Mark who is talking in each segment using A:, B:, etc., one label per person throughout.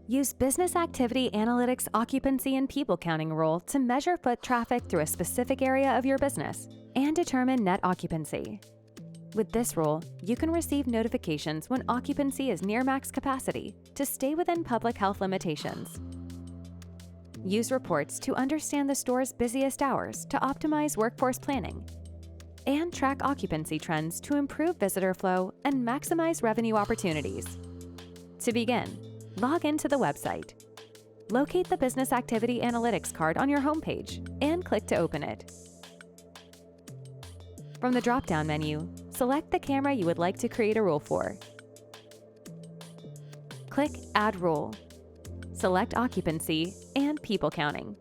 A: Use Business Activity Analytics Occupancy and People Counting rule to measure foot traffic through a specific area of your business and determine net occupancy. With this rule, you can receive notifications when occupancy is near max capacity to stay within public health limitations. Use reports to understand the store's busiest hours to optimize workforce planning. And track occupancy trends to improve visitor flow and maximize revenue opportunities. To begin, log into the website. Locate the Business Activity Analytics card on your homepage and click to open it. From the drop-down menu, select the camera you would like to create a rule for. Click Add Rule. Select Occupancy and People Counting.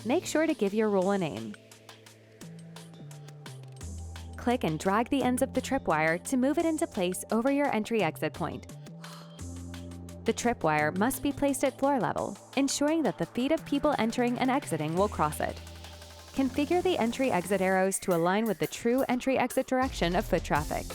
A: Make sure to give your rule a name. Click and drag the ends of the tripwire to move it into place over your entry-exit point. The tripwire must be placed at floor level, ensuring that the feet of people entering and exiting will cross it. Configure the entry-exit arrows to align with the true entry-exit direction of foot traffic.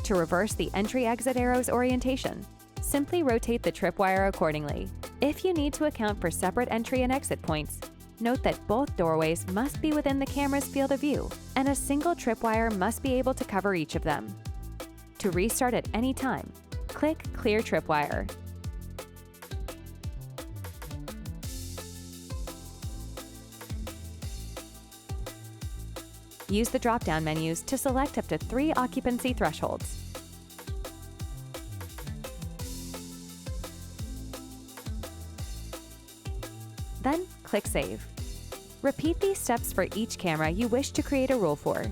A: To reverse the entry-exit arrow's orientation, simply rotate the tripwire accordingly. If you need to account for separate entry and exit points, note that both doorways must be within the camera's field of view, and a single tripwire must be able to cover each of them. To restart at any time, click Clear Tripwire. Use the drop-down menus to select up to 3 occupancy thresholds. Then, click Save. Repeat these steps for each camera you wish to create a rule for.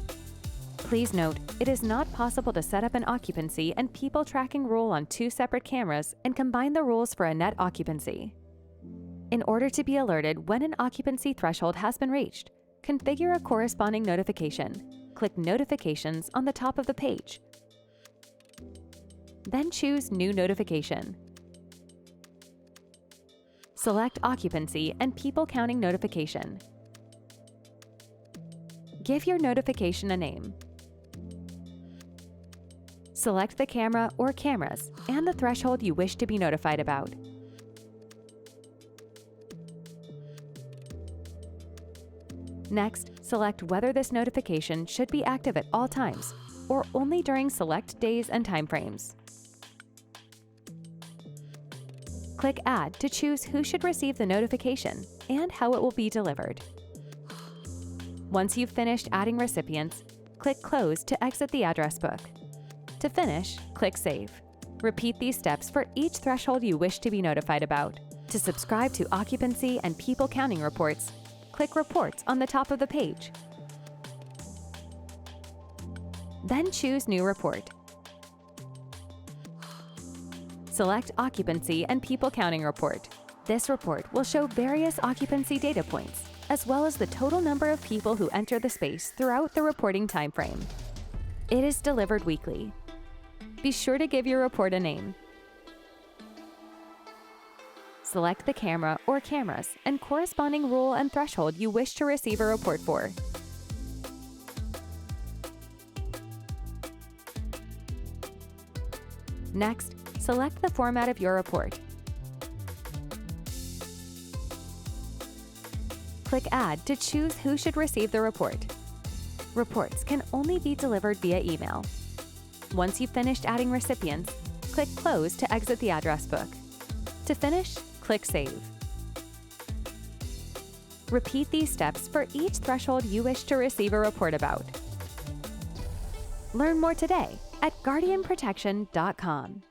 A: Please note, it is not possible to set up an occupancy and people tracking rule on 2 separate cameras and combine the rules for a net occupancy. In order to be alerted when an occupancy threshold has been reached, configure a corresponding notification. Click Notifications on the top of the page. Then choose New Notification. Select Occupancy and People Counting Notification. Give your notification a name. Select the camera or cameras and the threshold you wish to be notified about. Next, select whether this notification should be active at all times or only during select days and timeframes. Click Add to choose who should receive the notification and how it will be delivered. Once you've finished adding recipients, click Close to exit the address book. To finish, click Save. Repeat these steps for each threshold you wish to be notified about. To subscribe to occupancy and people counting reports, click Reports on the top of the page. Then choose New Report. Select Occupancy and People Counting Report. This report will show various occupancy data points, as well as the total number of people who enter the space throughout the reporting timeframe. It is delivered weekly. Be sure to give your report a name. Select the camera or cameras and corresponding rule and threshold you wish to receive a report for. Next, select the format of your report. Click Add to choose who should receive the report. Reports can only be delivered via email. Once you've finished adding recipients, click Close to exit the address book. To finish, click Save. Repeat these steps for each threshold you wish to receive a report about. Learn more today at guardianprotection.com.